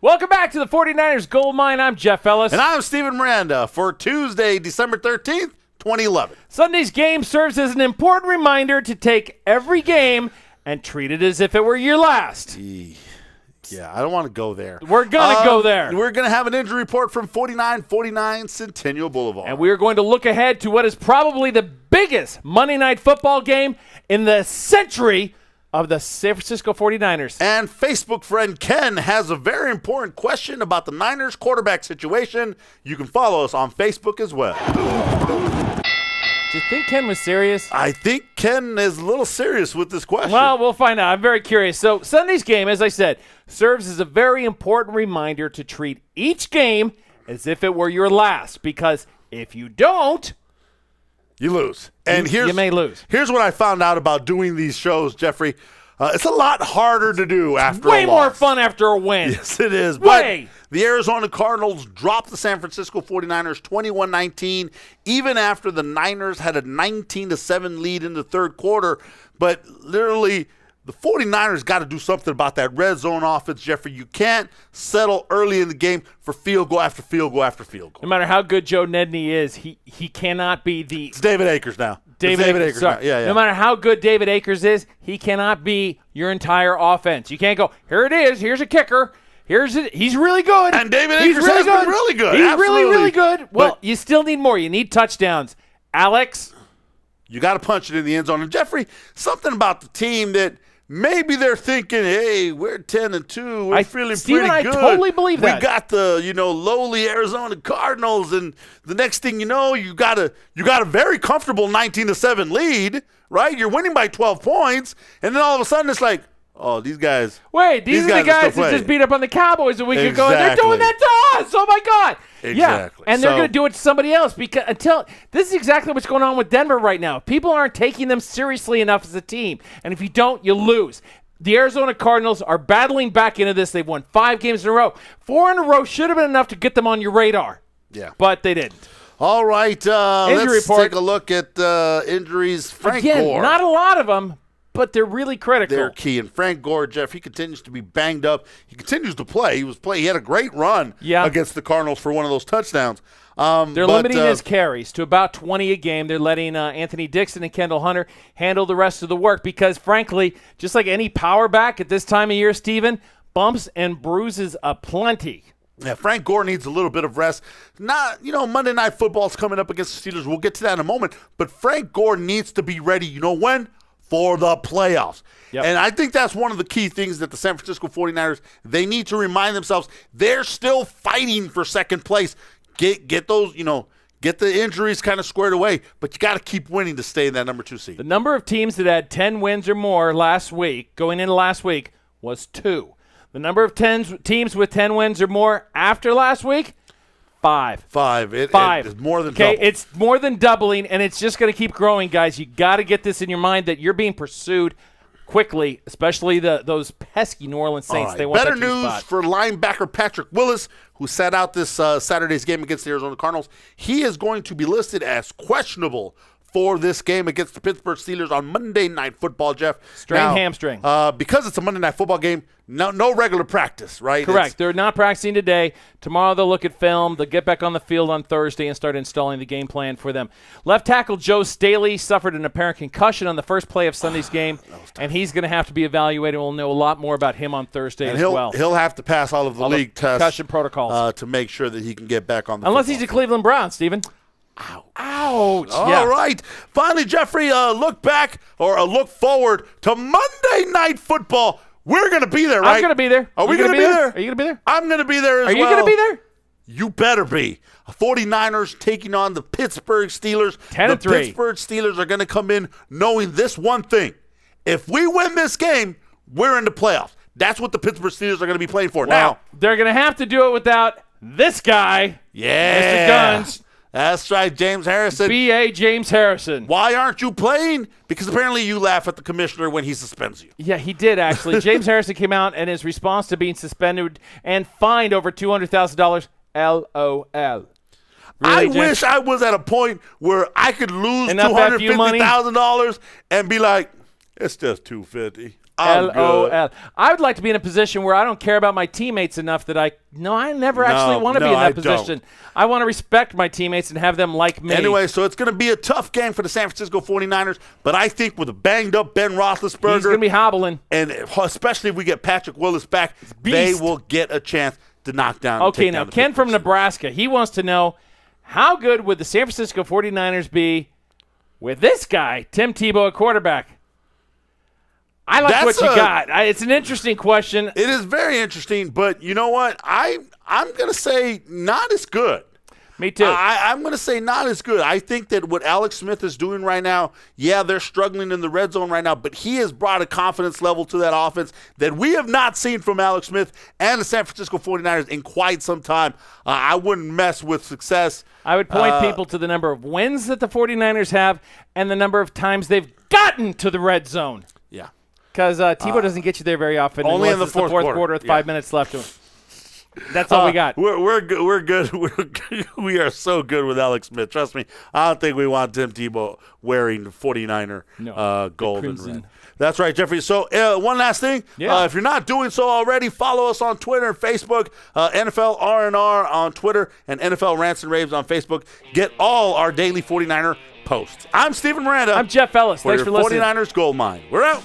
Welcome back to the 49ers Gold Mine. I'm Jeff Ellis. And I'm Steven Miranda for Tuesday, December 13th, 2011. Sunday's game serves as an important reminder to take every game and treat it as if it were your last. Yeah, I don't want to go there. We're going to go there. We're going to have an injury report from 49 Centennial Boulevard. And we are going to look ahead to what is probably the biggest Monday Night Football game in the century of the San Francisco 49ers. And Facebook friend Ken has a very important question about the Niners quarterback situation. You can follow us on Facebook as well. Do you think Ken was serious? I think Ken is a little serious with this question. Well, we'll find out. I'm very curious. So Sunday's game, as I said, serves as a very important reminder to treat each game as if it were your last. Because if you don't, you lose. And you may lose. Here's what I found out about doing these shows, Jeffrey. It's a lot harder to do after a loss. Way more fun after a win. Yes, it is. Way. But the Arizona Cardinals dropped the San Francisco 49ers 21-19, even after the Niners had a 19-7 lead in the third quarter. But literally, the 49ers got to do something about that red zone offense, Jeffrey. You can't settle early in the game for field goal after field goal after field goal. No matter how good Joe Nedney is, he cannot be the... It's David Akers now. David Akers. Sorry. Yeah. No matter how good David Akers is, he cannot be your entire offense. You can't go, here it is, here's a kicker, here's it. He's really good. And David Akers has been really good. He's Absolutely. really good. Well, you still need more. You need touchdowns. Alex? You got to punch it in the end zone. And, Jeffrey, something about the team that maybe they're thinking, hey, we're 10-2. We're feeling Steven, pretty good. I totally believe that. We got the, lowly Arizona Cardinals, and the next thing you know, you got a very comfortable 19-7 lead, right? You're winning by 12 points, and then all of a sudden it's like, oh, these guys. Wait, these are the guys that just beat up on the Cowboys a week ago, and they're doing that to us. Oh, my God. Exactly. Yeah, and they're going to do it to somebody else because this is exactly what's going on with Denver right now. People aren't taking them seriously enough as a team, and if you don't, you lose. The Arizona Cardinals are battling back into this. They've won 5 games in a row. 4 in a row should have been enough to get them on your radar. Yeah. But they didn't. All right, let's take a look at injuries. Frank Gore. Not a lot of them, but they're really critical. They're key. And Frank Gore, Jeff, he continues to be banged up. He continues to play. He had a great run against the Cardinals for one of those touchdowns. They're limiting his carries to about 20 a game. They're letting Anthony Dixon and Kendall Hunter handle the rest of the work because, frankly, just like any power back at this time of year, Steven, bumps and bruises aplenty. Yeah, Frank Gore needs a little bit of rest. Monday Night Football's coming up against the Steelers. We'll get to that in a moment. But Frank Gore needs to be ready, when? For the playoffs. Yep. And I think that's one of the key things that the San Francisco 49ers, they need to remind themselves they're still fighting for second place. Get those, get the injuries kind of squared away, but you got to keep winning to stay in that number 2 seed. The number of teams that had 10 wins or more going into last week, was 2. The number of teams with 10 wins or more after last week, 5. 5. It is more than double. It's more than doubling, and it's just going to keep growing, guys. You got to get this in your mind that you're being pursued quickly, especially those pesky New Orleans Saints. Right. They want Better that news spot. for linebacker Patrick Willis, who sat out this Saturday's game against the Arizona Cardinals. He is going to be listed as questionable for this game against the Pittsburgh Steelers on Monday Night Football, Jeff. Strained hamstring. Because it's a Monday Night Football game, no regular practice, right? Correct. They're not practicing today. Tomorrow they'll look at film. They'll get back on the field on Thursday and start installing the game plan for them. Left tackle Joe Staley suffered an apparent concussion on the first play of Sunday's game, and he's going to have to be evaluated. We'll know a lot more about him on Thursday as well. He'll have to pass all of the league tests, concussion protocols, to make sure that he can get back on the unless he's a Cleveland Brown, Steven. Ouch. All right. Finally, Jeffrey, look back or a look forward to Monday Night Football. We're going to be there, right? I'm going to be there. Are we going to be there? Are you going to be there? I'm going to be there as well. Are you going to be there? You better be. 49ers taking on the Pittsburgh Steelers. 10-3. The Pittsburgh Steelers are going to come in knowing this one thing. If we win this game, we're in the playoffs. That's what the Pittsburgh Steelers are going to be playing for. Well, now, they're going to have to do it without this guy. Yeah. Mr. Guns. That's right, James Harrison. B.A. James Harrison. Why aren't you playing? Because apparently you laugh at the commissioner when he suspends you. Yeah, he did, actually. James Harrison came out, and his response to being suspended and fined over $200,000, LOL. Really, I James? wish I was at a point where I could lose Enough FU money? $250,000 and be like, it's just $250. LOL. I would like to be in a position where I don't care about my teammates enough that I never actually want to be in that position. Don't. I want to respect my teammates and have them like me. Anyway, so it's going to be a tough game for the San Francisco 49ers, but I think with a banged-up Ben Roethlisberger. He's going to be hobbling. And especially if we get Patrick Willis back, they will get a chance to knock down. Okay, now Ken from Nebraska, he wants to know, how good would the San Francisco 49ers be with this guy, Tim Tebow, at quarterback? I like what you got. It's an interesting question. It is very interesting, but you know what? I'm going to say not as good. Me too. I'm going to say not as good. I think that what Alex Smith is doing right now, yeah, they're struggling in the red zone right now, but he has brought a confidence level to that offense that we have not seen from Alex Smith and the San Francisco 49ers in quite some time. I wouldn't mess with success. I would point people to the number of wins that the 49ers have and the number of times they've gotten to the red zone. Yeah. Because Tebow doesn't get you there very often. Only in the fourth quarter with 5 minutes left to him. That's all we got. We're good. We're good. We are so good with Alex Smith. Trust me. I don't think we want Tim Tebow wearing 49er gold and red. That's right, Jeffrey. So one last thing. Yeah. If you're not doing so already, follow us on Twitter and Facebook, NFL R&R on Twitter, and NFL Rants and Raves on Facebook. Get all our daily 49er posts. I'm Stephen Miranda. I'm Jeff Ellis. Thanks for listening. 49ers Gold Mine. We're out.